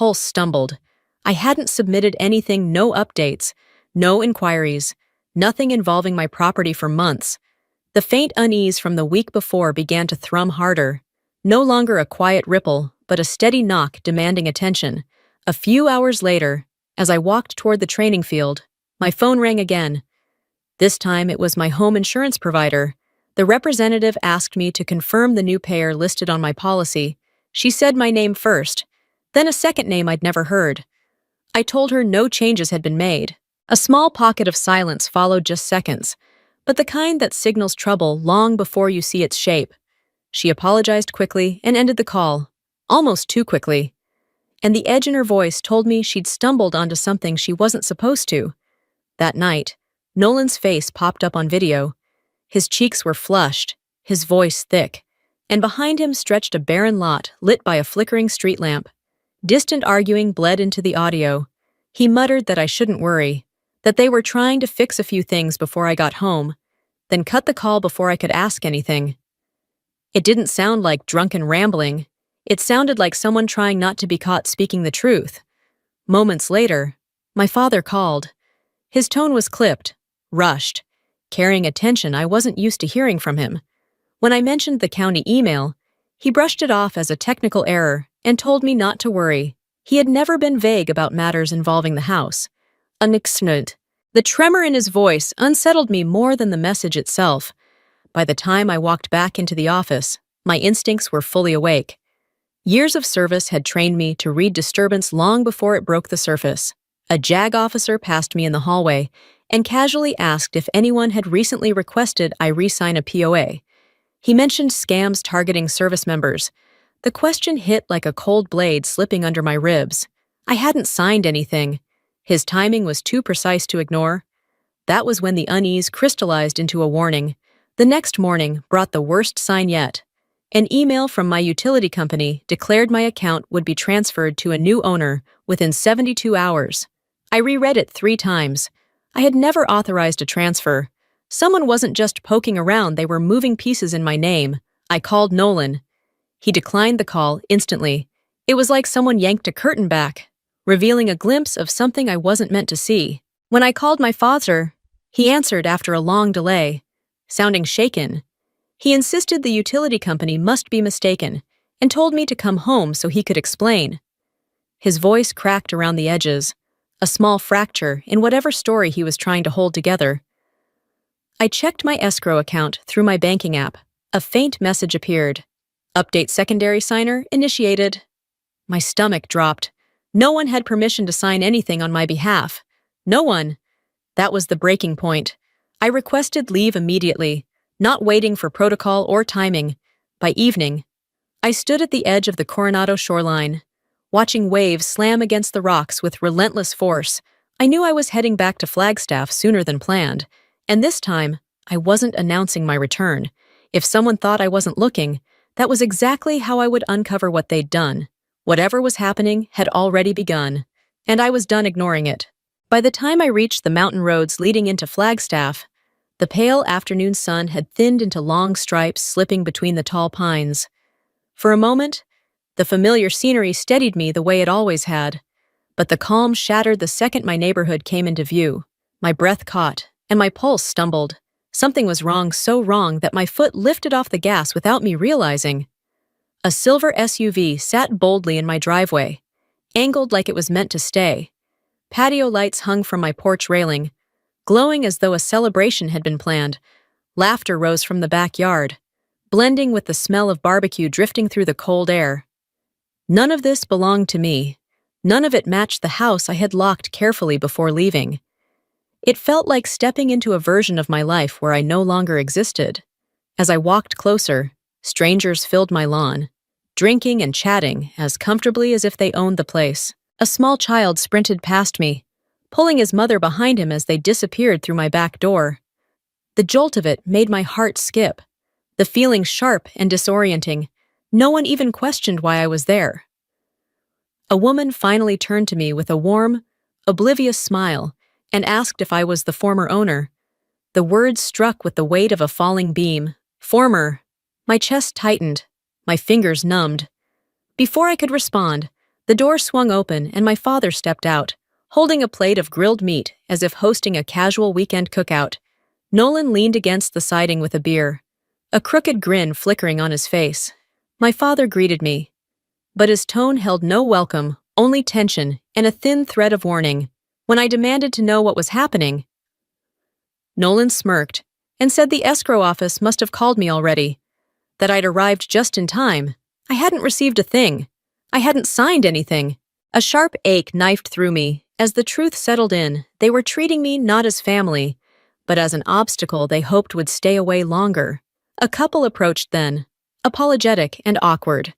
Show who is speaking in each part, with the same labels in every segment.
Speaker 1: pulse stumbled. I hadn't submitted anything, no updates, no inquiries, nothing involving my property for months. The faint unease from the week before began to thrum harder. No longer a quiet ripple, but a steady knock demanding attention. A few hours later, as I walked toward the training field, my phone rang again. This time it was my home insurance provider. The representative asked me to confirm the new payer listed on my policy. She said my name first, then a second name I'd never heard. I told her no changes had been made. A small pocket of silence followed just seconds, but the kind that signals trouble long before you see its shape. She apologized quickly and ended the call, almost too quickly. And the edge in her voice told me she'd stumbled onto something she wasn't supposed to. That night, Nolan's face popped up on video. His cheeks were flushed, his voice thick, and behind him stretched a barren lot lit by a flickering street lamp. Distant arguing bled into the audio. He muttered that I shouldn't worry, that they were trying to fix a few things before I got home, then cut the call before I could ask anything. It didn't sound like drunken rambling. It sounded like someone trying not to be caught speaking the truth. Moments later, my father called. His tone was clipped, rushed, carrying a tension I wasn't used to hearing from him. When I mentioned the county email, he brushed it off as a technical error and told me not to worry. He had never been vague about matters involving the house. Unexplained. The tremor in his voice unsettled me more than the message itself. By the time I walked back into the office, my instincts were fully awake. Years of service had trained me to read disturbance long before it broke the surface. A JAG officer passed me in the hallway and casually asked if anyone had recently requested I re-sign a POA. He mentioned scams targeting service members. The question hit like a cold blade slipping under my ribs. I hadn't signed anything. His timing was too precise to ignore. That was when the unease crystallized into a warning. The next morning brought the worst sign yet. An email from my utility company declared my account would be transferred to a new owner within 72 hours. I reread it 3 times. I had never authorized a transfer. Someone wasn't just poking around, they were moving pieces in my name. I called Nolan. He declined the call instantly. It was like someone yanked a curtain back, revealing a glimpse of something I wasn't meant to see. When I called my father, he answered after a long delay, sounding shaken. He insisted the utility company must be mistaken and told me to come home so he could explain. His voice cracked around the edges, a small fracture in whatever story he was trying to hold together. I checked my escrow account through my banking app. A faint message appeared. Update secondary signer initiated. My stomach dropped. No one had permission to sign anything on my behalf. No one. That was the breaking point. I requested leave immediately, not waiting for protocol or timing. By evening, I stood at the edge of the Coronado shoreline, watching waves slam against the rocks with relentless force. I knew I was heading back to Flagstaff sooner than planned, and this time, I wasn't announcing my return. If someone thought I wasn't looking, that was exactly how I would uncover what they'd done. Whatever was happening had already begun, and I was done ignoring it. By the time I reached the mountain roads leading into Flagstaff, the pale afternoon sun had thinned into long stripes slipping between the tall pines. For a moment, the familiar scenery steadied me the way it always had, but the calm shattered the second my neighborhood came into view. My breath caught, and my pulse stumbled. Something was wrong, so wrong that my foot lifted off the gas without me realizing. A silver SUV sat boldly in my driveway, angled like it was meant to stay. Patio lights hung from my porch railing, glowing as though a celebration had been planned. Laughter rose from the backyard, blending with the smell of barbecue drifting through the cold air. None of this belonged to me. None of it matched the house I had locked carefully before leaving. It felt like stepping into a version of my life where I no longer existed. As I walked closer, strangers filled my lawn, drinking and chatting as comfortably as if they owned the place. A small child sprinted past me, pulling his mother behind him as they disappeared through my back door. The jolt of it made my heart skip, the feeling sharp and disorienting. No one even questioned why I was there. A woman finally turned to me with a warm, oblivious smile and asked if I was the former owner. The words struck with the weight of a falling beam. Former. My chest tightened, my fingers numbed. Before I could respond, The door swung open and my father stepped out, holding a plate of grilled meat as if hosting a casual weekend cookout. Nolan leaned against the siding with a beer, a crooked grin flickering on his face. My father greeted me, but his tone held no welcome, only tension and a thin thread of warning. When I demanded to know what was happening, Nolan smirked and said the escrow office must have called me already, that I'd arrived just in time. I hadn't received a thing. I hadn't signed anything. A sharp ache knifed through me. As the truth settled in, they were treating me not as family, but as an obstacle they hoped would stay away longer. A couple approached then, apologetic and awkward.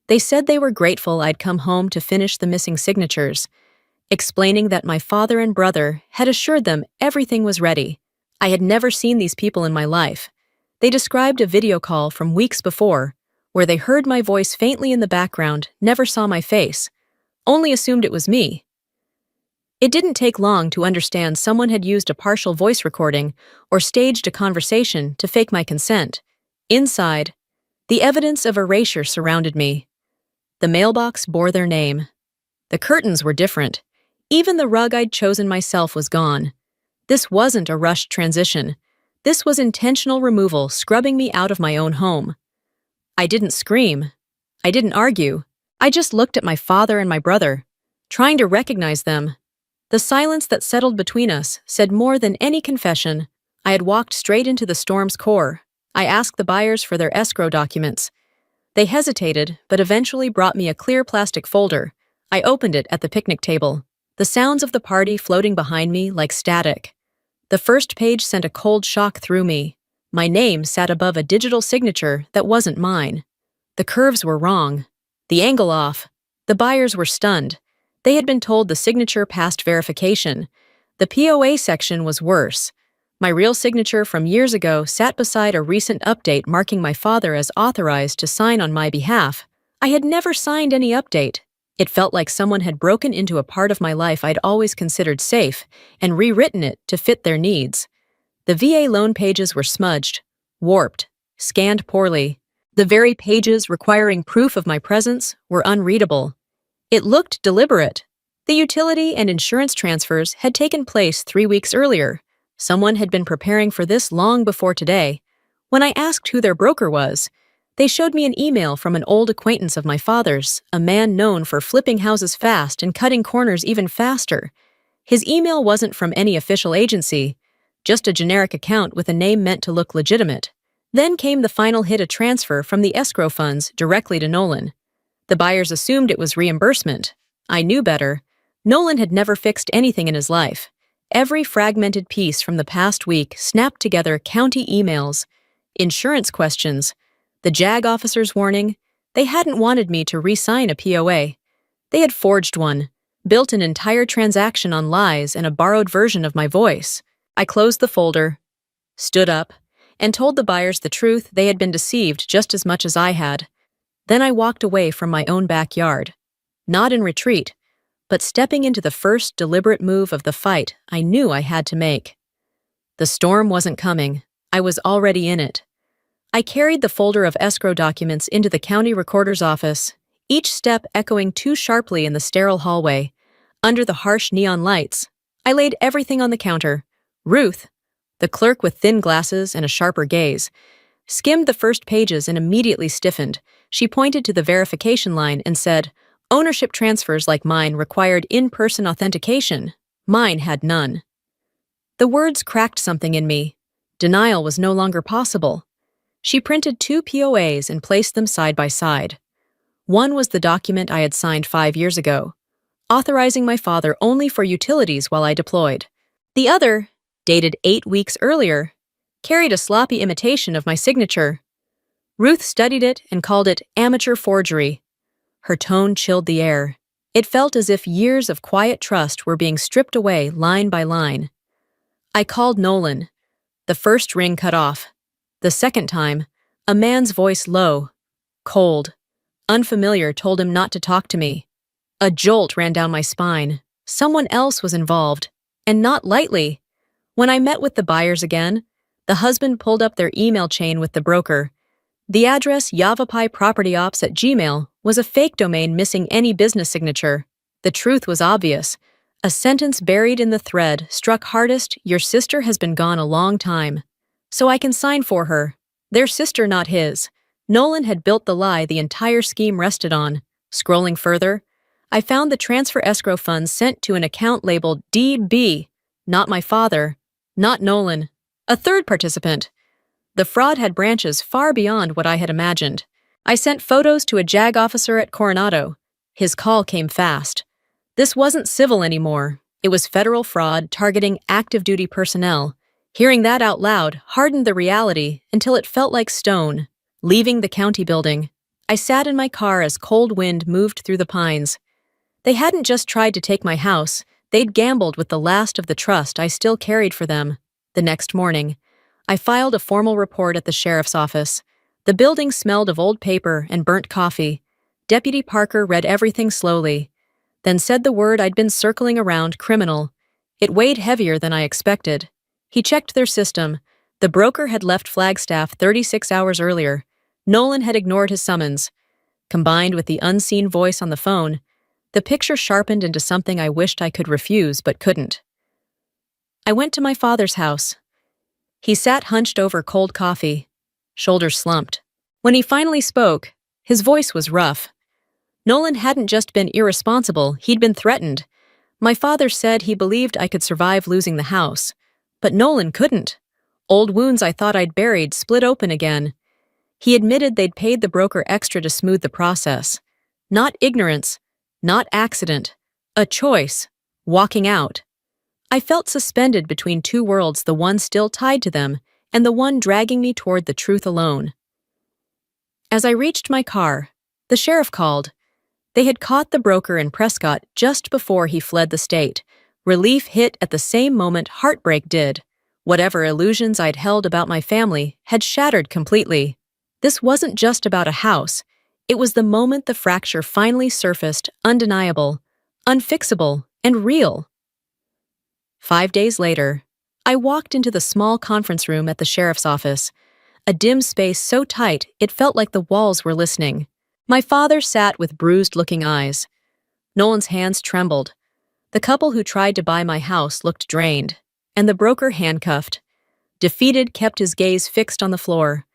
Speaker 1: They said they were grateful I'd come home to finish the missing signatures, explaining that my father and brother had assured them everything was ready. I had never seen these people in my life. They described a video call from weeks before, where they heard my voice faintly in the background, never saw my face, only assumed it was me. It didn't take long to understand someone had used a partial voice recording or staged a conversation to fake my consent. Inside, the evidence of erasure surrounded me. The mailbox bore their name. The curtains were different. Even the rug I'd chosen myself was gone. This wasn't a rushed transition. This was intentional removal, scrubbing me out of my own home. I didn't scream. I didn't argue. I just looked at my father and my brother, trying to recognize them. The silence that settled between us said more than any confession. I had walked straight into the storm's core. I asked the buyers for their escrow documents. They hesitated, but eventually brought me a clear plastic folder. I opened it at the picnic table, the sounds of the party floating behind me like static. The first page sent a cold shock through me. My name sat above a digital signature that wasn't mine. The curves were wrong, the angle off. The buyers were stunned. They had been told the signature passed verification. The POA section was worse. My real signature from years ago sat beside a recent update marking my father as authorized to sign on my behalf. I had never signed any update. It felt like someone had broken into a part of my life I'd always considered safe and rewritten it to fit their needs. The VA loan pages were smudged, warped, scanned poorly. The very pages requiring proof of my presence were unreadable. It looked deliberate. The utility and insurance transfers had taken place 3 weeks earlier. Someone had been preparing for this long before today. When I asked who their broker was, they showed me an email from an old acquaintance of my father's, a man known for flipping houses fast and cutting corners even faster. His email wasn't from any official agency, just a generic account with a name meant to look legitimate. Then came the final hit, a transfer from the escrow funds directly to Nolan. The buyers assumed it was reimbursement. I knew better. Nolan had never fixed anything in his life. Every fragmented piece from the past week snapped together: county emails, insurance questions, the JAG officer's warning. They hadn't wanted me to re-sign a POA. They had forged one, built an entire transaction on lies and a borrowed version of my voice. I closed the folder, stood up, and told the buyers the truth. They had been deceived just as much as I had. Then I walked away from my own backyard, not in retreat, but stepping into the first deliberate move of the fight I knew I had to make. The storm wasn't coming. I was already in it. I carried the folder of escrow documents into the county recorder's office, each step echoing too sharply in the sterile hallway. Under the harsh neon lights, I laid everything on the counter. Ruth, the clerk with thin glasses and a sharper gaze, skimmed the first pages and immediately stiffened. She pointed to the verification line and said, "Ownership transfers like mine required in-person authentication. Mine had none." The words cracked something in me. Denial was no longer possible. She printed 2 POAs and placed them side by side. One was the document I had signed 5 years ago, authorizing my father only for utilities while I deployed. The other, dated 8 weeks earlier, carried a sloppy imitation of my signature. Ruth studied it and called it amateur forgery. Her tone chilled the air. It felt as if years of quiet trust were being stripped away line by line. I called Nolan. The first ring cut off. The second time, a man's voice, low, cold, unfamiliar, told him not to talk to me. A jolt ran down my spine. Someone else was involved, and not lightly. When I met with the buyers again, the husband pulled up their email chain with the broker. The address yavapai-property-ops@gmail was a fake domain missing any business signature. The truth was obvious. A sentence buried in the thread struck hardest: "Your sister has been gone a long time. So I can sign for her." Their sister, not his. Nolan had built the lie the entire scheme rested on. Scrolling further, I found the transfer escrow funds sent to an account labeled DB. Not my father. Not Nolan. A third participant. The fraud had branches far beyond what I had imagined. I sent photos to a JAG officer at Coronado. His call came fast. This wasn't civil anymore. It was federal fraud targeting active-duty personnel. Hearing that out loud hardened the reality until it felt like stone. Leaving the county building, I sat in my car as cold wind moved through the pines. They hadn't just tried to take my house, they'd gambled with the last of the trust I still carried for them. The next morning, I filed a formal report at the sheriff's office. The building smelled of old paper and burnt coffee. Deputy Parker read everything slowly, then said the word I'd been circling around: criminal. It weighed heavier than I expected. He checked their system. The broker had left Flagstaff 36 hours earlier. Nolan had ignored his summons. Combined with the unseen voice on the phone, the picture sharpened into something I wished I could refuse but couldn't. I went to my father's house. He sat hunched over cold coffee, shoulders slumped. When he finally spoke, his voice was rough. Nolan hadn't just been irresponsible, he'd been threatened. My father said he believed I could survive losing the house, but Nolan couldn't. Old wounds I thought I'd buried split open again. He admitted they'd paid the broker extra to smooth the process. Not ignorance, not accident, a choice: walking out. I felt suspended between two worlds, the one still tied to them, and the one dragging me toward the truth alone. As I reached my car, the sheriff called. They had caught the broker in Prescott just before he fled the state. Relief hit at the same moment heartbreak did. Whatever illusions I'd held about my family had shattered completely. This wasn't just about a house. It was the moment the fracture finally surfaced, undeniable, unfixable, and real. 5 days later, I walked into the small conference room at the sheriff's office, a dim space so tight it felt like the walls were listening. My father sat with bruised-looking eyes. Nolan's hands trembled. The couple who tried to buy my house looked drained, and the broker handcuffed. Defeated kept his gaze fixed on the floor.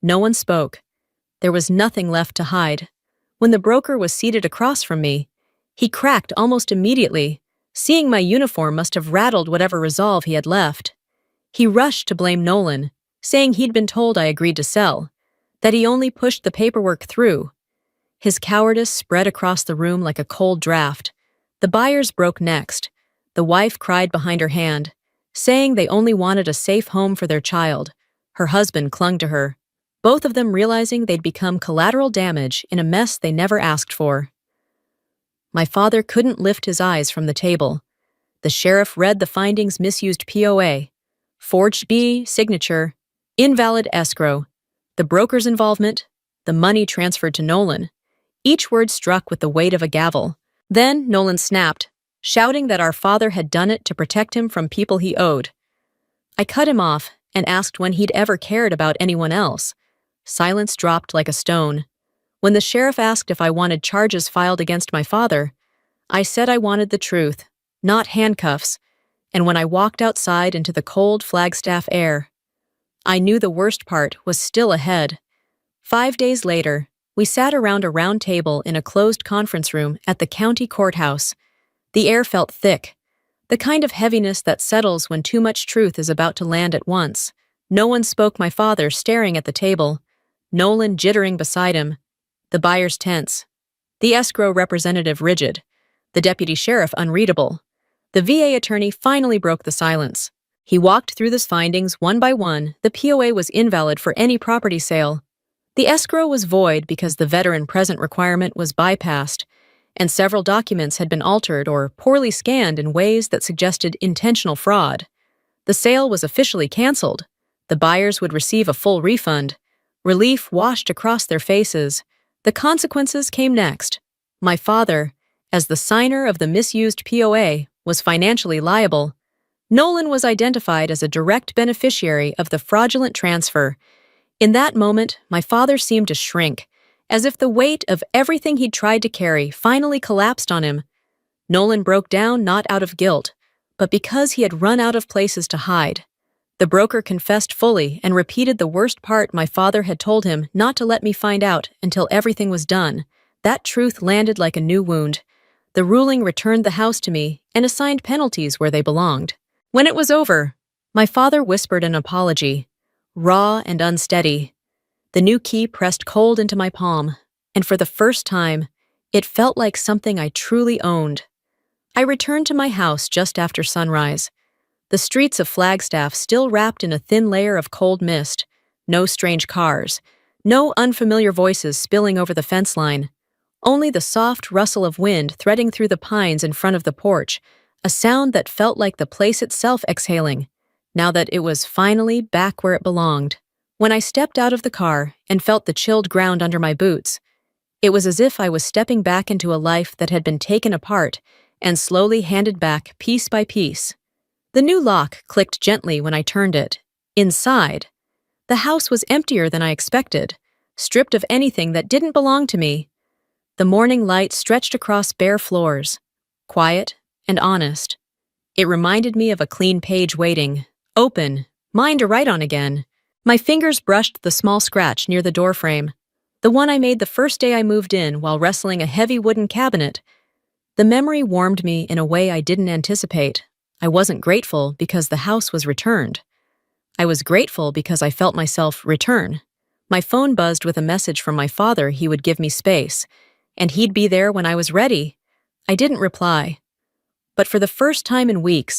Speaker 1: No one spoke. There was nothing left to hide. When the broker was seated across from me, he cracked almost immediately. Seeing my uniform must have rattled whatever resolve he had left. He rushed to blame Nolan, saying he'd been told I agreed to sell, that he only pushed the paperwork through. His cowardice spread across the room like a cold draft. The buyers broke next. The wife cried behind her hand, saying they only wanted a safe home for their child. Her husband clung to her, both of them realizing they'd become collateral damage in a mess they never asked for. My father couldn't lift his eyes from the table. The sheriff read the findings: misused POA, forged B signature, invalid escrow, the broker's involvement, the money transferred to Nolan. Each word struck with the weight of a gavel. Then Nolan snapped, shouting that our father had done it to protect him from people he owed. I cut him off and asked when he'd ever cared about anyone else. Silence dropped like a stone. When the sheriff asked if I wanted charges filed against my father, I said I wanted the truth, not handcuffs, and when I walked outside into the cold Flagstaff air, I knew the worst part was still ahead. 5 days later, we sat around a round table in a closed conference room at the county courthouse. The air felt thick, the kind of heaviness that settles when too much truth is about to land at once. No one spoke. My father staring at the table, Nolan jittering beside him, the buyers tense, the escrow representative rigid, the deputy sheriff unreadable. The VA attorney finally broke the silence. He walked through the findings one by one. The POA was invalid for any property sale. The escrow was void because the veteran present requirement was bypassed, and several documents had been altered or poorly scanned in ways that suggested intentional fraud. The sale was officially canceled. The buyers would receive a full refund. Relief washed across their faces. The consequences came next. My father, as the signer of the misused POA, was financially liable. Nolan was identified as a direct beneficiary of the fraudulent transfer. In that moment, my father seemed to shrink, as if the weight of everything he'd tried to carry finally collapsed on him. Nolan broke down not out of guilt, but because he had run out of places to hide. The broker confessed fully and repeated the worst part my father had told him not to let me find out until everything was done. That truth landed like a new wound. The ruling returned the house to me and assigned penalties where they belonged. When it was over, my father whispered an apology, raw and unsteady. The new key pressed cold into my palm, and for the first time, it felt like something I truly owned. I returned to my house just after sunrise. The streets of Flagstaff still wrapped in a thin layer of cold mist, no strange cars, no unfamiliar voices spilling over the fence line, only the soft rustle of wind threading through the pines in front of the porch, a sound that felt like the place itself exhaling, now that it was finally back where it belonged. When I stepped out of the car and felt the chilled ground under my boots, it was as if I was stepping back into a life that had been taken apart and slowly handed back piece by piece. The new lock clicked gently when I turned it. Inside, the house was emptier than I expected, stripped of anything that didn't belong to me. The morning light stretched across bare floors, quiet and honest. It reminded me of a clean page waiting, open, mine to write on again. My fingers brushed the small scratch near the doorframe, the one I made the first day I moved in while wrestling a heavy wooden cabinet. The memory warmed me in a way I didn't anticipate. I wasn't grateful because the house was returned. I was grateful because I felt myself return. My phone buzzed with a message from my father he would give me space, and he'd be there when I was ready. I didn't reply. But for the first time in weeks,